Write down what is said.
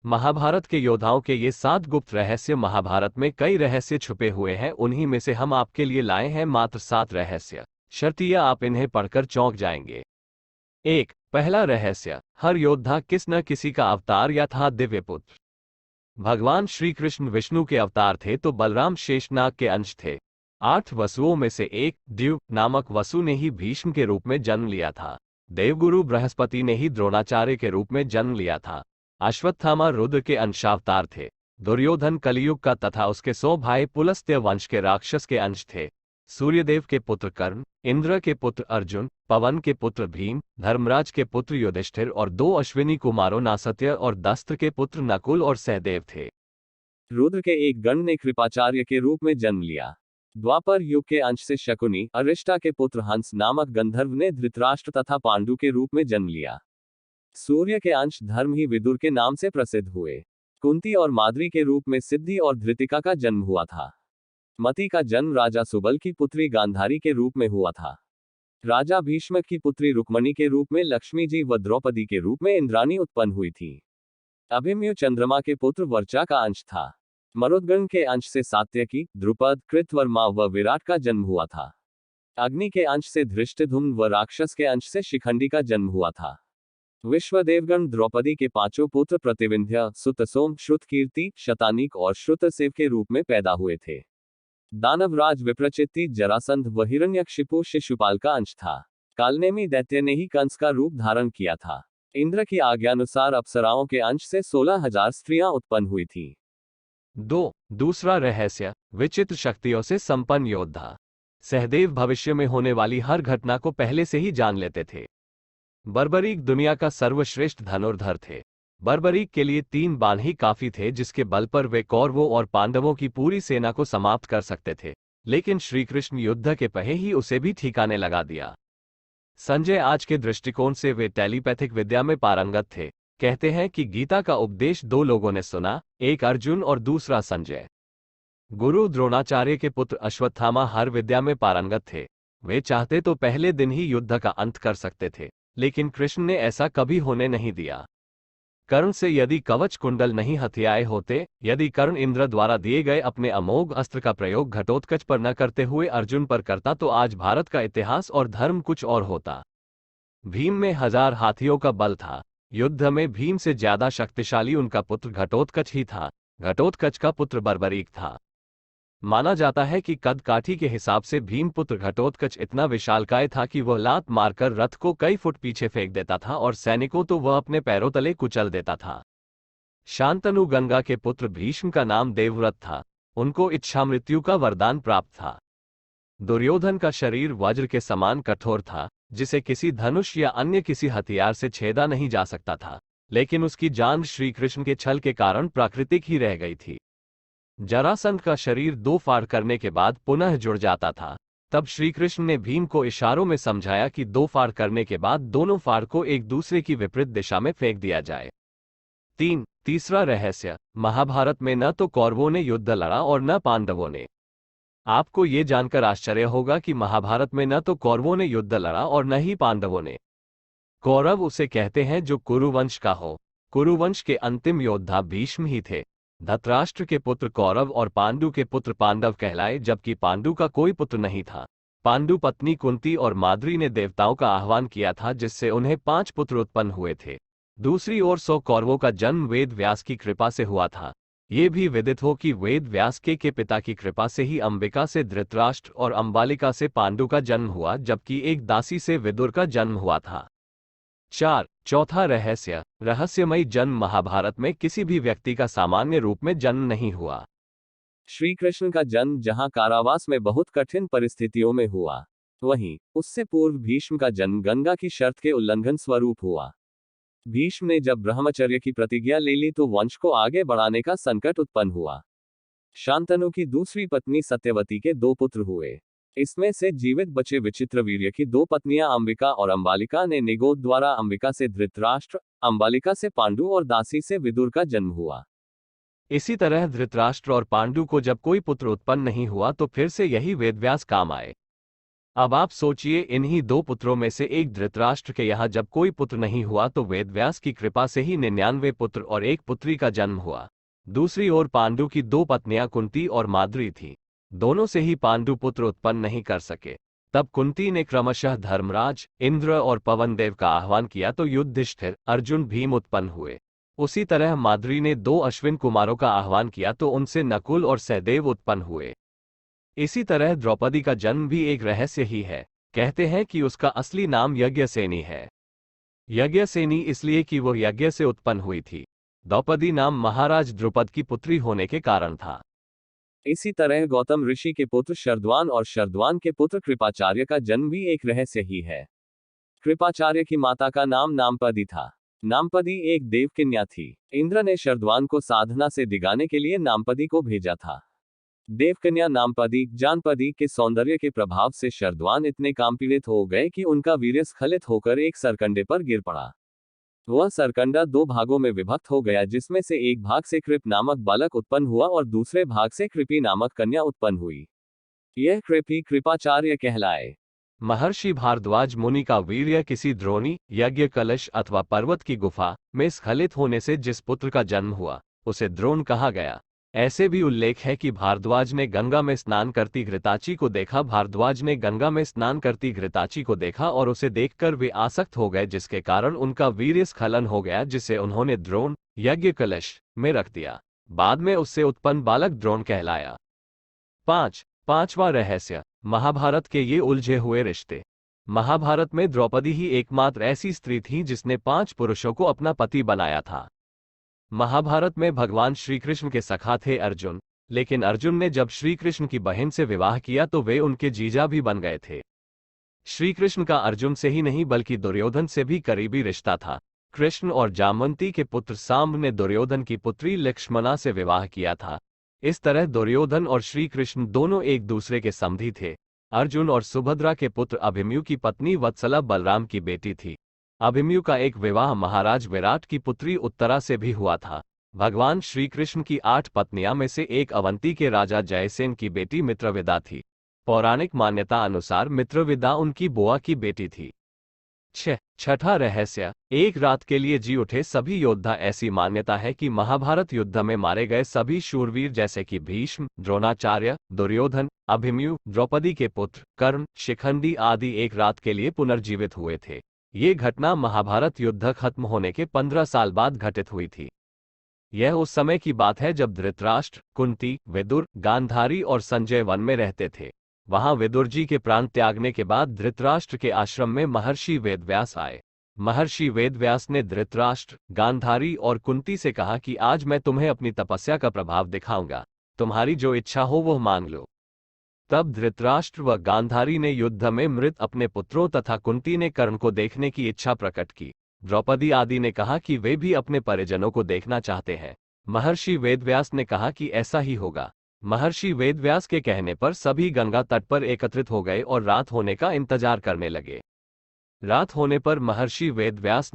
महाभारत के योद्धाओं के ये 7 गुप्त रहस्य। महाभारत में कई रहस्य छुपे हुए हैं, उन्हीं में से हम आपके लिए लाए हैं मात्र 7 रहस्य। शर्तिया आप इन्हें पढ़कर चौंक जाएंगे। 1। पहला रहस्य, हर योद्धा किस न किसी का अवतार या था दिव्य पुत्र। भगवान श्री कृष्ण विष्णु के अवतार थे तो बलराम शेषनाग के अंश थे। 8 वसुओं में से एक द्यू नामक वसु ने ही भीष्म के रूप में जन्म लिया था। देवगुरु बृहस्पति ने ही द्रोणाचार्य के रूप में जन्म लिया था। अश्वत्थामा रुद्र के अंशावतार थे। दुर्योधन कलियुग का तथा उसके 100 भाई पुलस्त्य वंश के राक्षस के अंश थे। सूर्यदेव के पुत्र कर्ण, इंद्र के पुत्र अर्जुन, पवन के पुत्र भीम, धर्मराज के पुत्र युधिष्ठिर और 2 अश्विनी कुमारों नासत्य और दस्त्र के पुत्र नकुल और सहदेव थे। रुद्र के एक गण ने कृपाचार्य के रूप में जन्म लिया। द्वापर युग के अंश से शकुनी, अरिष्टा के पुत्र हंस नामक गंधर्व ने धृतराष्ट्र तथा पांडु के रूप में जन्म लिया। सूर्य के अंश धर्म ही विदुर के नाम से प्रसिद्ध हुए। कुंती और माद्री के रूप में सिद्धि और धृतिका का जन्म हुआ था। मति का जन्म राजा सुबल की पुत्री गांधारी के रूप में हुआ था। राजा भीष्म की पुत्री रुक्मणी के रूप में लक्ष्मी जी व द्रौपदी के रूप में इंद्राणी उत्पन्न हुई थी। अभिमन्यु चंद्रमा के पुत्र वर्चा का अंश था। मरुदगण के अंश से सात्यकी, द्रुपद, कृतवर्मा व विराट का जन्म हुआ था। अग्नि के अंश से धृष्टद्युम्न व राक्षस के अंश से शिखंडी का जन्म हुआ था। विश्वदेवगण द्रौपदी के 5 पुत्र प्रतिविंध्य, सुतसोम, श्रुतकीर्ति, शतानीक और श्रुतसेव के रूप में पैदा हुए थे। दानवराज विप्रचित्ति, जरासंध व हिरण्यकशिपु शिशुपाल का अंश था। कालनेमी दैत्य ने ही कंस का रूप धारण किया था। इंद्र की आज्ञानुसार अप्सराओं के अंश से 16,000 स्त्रियां उत्पन्न हुई थी। 2। दूसरा रहस्य, विचित्र शक्तियों से संपन्न योद्धा। सहदेव भविष्य में होने वाली हर घटना को पहले से ही जान लेते थे। बर्बरीक दुनिया का सर्वश्रेष्ठ धनुर्धर थे। बर्बरीक के लिए 3 बाण ही काफी थे, जिसके बल पर वे कौरवों और पांडवों की पूरी सेना को समाप्त कर सकते थे। लेकिन श्रीकृष्ण युद्ध के पहले ही उसे भी ठिकाने लगा दिया। संजय आज के दृष्टिकोण से वे टेलीपैथिक विद्या में पारंगत थे। कहते हैं कि गीता का उपदेश 2 लोगों ने सुना, एक अर्जुन और दूसरा संजय। गुरु द्रोणाचार्य के पुत्र अश्वत्थामा हर विद्या में पारंगत थे। वे चाहते तो पहले दिन ही युद्ध का अंत कर सकते थे, लेकिन कृष्ण ने ऐसा कभी होने नहीं दिया। कर्ण से यदि कवच कुंडल नहीं हथियाए होते, यदि कर्ण इंद्र द्वारा दिए गए अपने अमोघ अस्त्र का प्रयोग घटोत्कच पर न करते हुए अर्जुन पर करता तो आज भारत का इतिहास और धर्म कुछ और होता। भीम में 1000 हाथियों का बल था। युद्ध में भीम से ज्यादा शक्तिशाली उनका पुत्र घटोत्कच ही था। घटोत्कच का पुत्र बर्बरीक था। माना जाता है कि कद काठी के हिसाब से भीमपुत्र घटोत्कच इतना विशालकाय था कि वह लात मारकर रथ को कई फुट पीछे फेंक देता था और सैनिकों तो वह अपने पैरों तले कुचल देता था। शांतनु गंगा के पुत्र भीष्म का नाम देवव्रत था। उनको इच्छामृत्यु का वरदान प्राप्त था। दुर्योधन का शरीर वज्र के समान कठोर था, जिसे किसी धनुष या अन्य किसी हथियार से छेदा नहीं जा सकता था, लेकिन उसकी जान श्रीकृष्ण के छल के कारण प्राकृतिक ही रह गई थी। जरासंध का शरीर 2 फाड़ करने के बाद पुनः जुड़ जाता था। तब श्रीकृष्ण ने भीम को इशारों में समझाया कि 2 फाड़ करने के बाद दोनों फाड़ को एक दूसरे की विपरीत दिशा में फेंक दिया जाए। 3। तीसरा रहस्य, महाभारत में न तो कौरवों ने युद्ध लड़ा और न पांडवों ने। आपको ये जानकर आश्चर्य होगा कि महाभारत में न तो कौरवों ने युद्ध लड़ा और न ही पांडवों ने। कौरव उसे कहते हैं जो कुरुवंश का हो। कुरुवंश के अंतिम योद्धा भीष्म ही थे। धृतराष्ट्र के पुत्र कौरव और पांडु के पुत्र पांडव कहलाए, जबकि पांडु का कोई पुत्र नहीं था। पांडु पत्नी कुंती और माद्री ने देवताओं का आह्वान किया था, जिससे उन्हें 5 पुत्र उत्पन्न हुए थे। दूसरी ओर 100 कौरवों का जन्म वेद व्यास की कृपा से हुआ था। ये भी विदित हो कि वेद व्यास के पिता की कृपा से ही अंबिका से धृतराष्ट्र और अंबालिका से पांडु का जन्म हुआ, जबकि एक दासी से विदुर का जन्म हुआ था। 4। चौथा रहस्य, रहस्यमयी जन्म। महाभारत में किसी भी व्यक्ति का सामान्य रूप में जन्म नहीं हुआ। श्री कृष्ण का जन्म जहां कारावास में बहुत कठिन परिस्थितियों में हुआ, वहीं उससे पूर्व भीष्म का जन्म गंगा की शर्त के उल्लंघन स्वरूप हुआ। भीष्म ने जब ब्रह्मचर्य की प्रतिज्ञा ले ली तो वंश को आगे बढ़ाने का संकट उत्पन्न हुआ। शांतनु की दूसरी पत्नी सत्यवती के 2 पुत्र हुए। इसमें से जीवित बचे विचित्रवीर्य की 2 पत्नियां अंबिका और अंबालिका ने निगोद द्वारा अंबिका से धृतराष्ट्र, अंबालिका से पांडु और दासी से विदुर का जन्म हुआ। इसी तरह धृतराष्ट्र और पांडु को जब कोई पुत्र उत्पन्न नहीं हुआ तो फिर से यही वेदव्यास काम आए। अब आप सोचिए, इन्हीं दो पुत्रों में से एक धृतराष्ट्र के यहाँ जब कोई पुत्र नहीं हुआ तो वेदव्यास की कृपा से ही 99 पुत्र और एक पुत्री का जन्म हुआ। दूसरी ओर पांडु की दो पत्नियां कुंती और माद्री थीं। दोनों से ही पांडु पुत्र उत्पन्न नहीं कर सके। तब कुंती ने क्रमशः धर्मराज, इंद्र और पवनदेव का आह्वान किया तो युधिष्ठिर, अर्जुन, भीम उत्पन्न हुए। उसी तरह माद्री ने दो अश्विन कुमारों का आह्वान किया तो उनसे नकुल और सहदेव उत्पन्न हुए। इसी तरह द्रौपदी का जन्म भी एक रहस्य ही है। कहते हैं कि उसका असली नाम यज्ञसेनी है। यज्ञसेनी इसलिए कि वो यज्ञ से उत्पन्न हुई थी। द्रौपदी नाम महाराज द्रुपद की पुत्री होने के कारण था। इसी तरह गौतम ऋषि के पुत्र शरद्वान और शरद्वान के पुत्र कृपाचार्य का जन्म भी एक रहस्य ही है। कृपाचार्य की माता का नाम नामपदी था। नामपदी एक देवकन्या थी। इंद्र ने शरद्वान को साधना से दिगाने के लिए नामपदी को भेजा था। देवकन्या नामपदी, जानपदी के सौंदर्य के प्रभाव से शरद्वान इतने कामपीड़ित हो गए कि उनका वीर्य स्खलित होकर एक सरकंडे पर गिर पड़ा। वह सरकंडा दो भागों में विभक्त हो गया, जिसमें से एक भाग से कृप नामक बालक उत्पन्न हुआ और दूसरे भाग से कृपी नामक कन्या उत्पन्न हुई। यह कृपी कृपाचार्य कहलाए। महर्षि भारद्वाज मुनि का वीर्य किसी द्रोणी, यज्ञ कलश अथवा पर्वत की गुफा में स्खलित होने से जिस पुत्र का जन्म हुआ उसे द्रोण कहा गया। ऐसे भी उल्लेख है कि भारद्वाज ने गंगा में स्नान करती घृताची को देखा। भारद्वाज ने गंगा में स्नान करती घृताची को देखा और उसे देखकर वे आसक्त हो गए, जिसके कारण उनका वीर्य स्खलन हो गया, जिसे उन्होंने द्रोण, यज्ञ कलश में रख दिया। बाद में उससे उत्पन्न बालक द्रोण कहलाया। पांचवा रहस्य, महाभारत के ये उलझे हुए रिश्ते। महाभारत में द्रौपदी ही एकमात्र ऐसी स्त्री थी जिसने 5 पुरुषों को अपना पति बनाया था। महाभारत में भगवान श्री कृष्ण के सखा थे अर्जुन, लेकिन अर्जुन ने जब श्री कृष्ण की बहन से विवाह किया तो वे उनके जीजा भी बन गए थे। श्री कृष्ण का अर्जुन से ही नहीं बल्कि दुर्योधन से भी करीबी रिश्ता था। कृष्ण और जामवंती के पुत्र सांब ने दुर्योधन की पुत्री लक्ष्मणा से विवाह किया था। इस तरह दुर्योधन और श्री कृष्ण दोनों एक दूसरे के समधी थे। अर्जुन और सुभद्रा के पुत्र अभिमन्यु की पत्नी वत्सला बलराम की बेटी थी। अभिमन्यु का एक विवाह महाराज विराट की पुत्री उत्तरा से भी हुआ था। भगवान श्री कृष्ण की 8 पत्नियां में से एक अवंती के राजा जयसेन की बेटी मित्रविदा थी। पौराणिक मान्यता अनुसार मित्रविदा उनकी बुआ की बेटी थी। छठा रहस्य, एक रात के लिए जी उठे सभी योद्धा। ऐसी मान्यता है कि महाभारत युद्ध में मारे गए सभी शूरवीर जैसे कि भीष्म, द्रोणाचार्य, दुर्योधन, अभिमन्यु, द्रौपदी के पुत्र कर्ण, शिखंडी आदि एक रात के लिए पुनर्जीवित हुए थे। ये घटना महाभारत युद्ध खत्म होने के 15 साल बाद घटित हुई थी। यह उस समय की बात है जब धृतराष्ट्र, कुंती, विदुर, गांधारी और संजय वन में रहते थे। वहां विदुर जी के प्राण त्यागने के बाद धृतराष्ट्र के आश्रम में महर्षि वेदव्यास आए। महर्षि वेदव्यास ने धृतराष्ट्र, गांधारी और कुंती से कहा कि आज मैं तुम्हें अपनी तपस्या का प्रभाव दिखाऊंगा, तुम्हारी जो इच्छा हो वो मांग लो। तब धृतराष्ट्र व गांधारी ने युद्ध में मृत अपने पुत्रों तथा कुंती ने कर्ण को देखने की इच्छा प्रकट की। द्रौपदी आदि ने कहा कि वे भी अपने परिजनों को देखना चाहते हैं। महर्षि वेदव्यास ने कहा कि ऐसा ही होगा। महर्षि वेदव्यास के कहने पर सभी गंगा तट पर एकत्रित हो गए और रात होने का इंतजार करने लगे। रात होने पर महर्षि वेदव्यास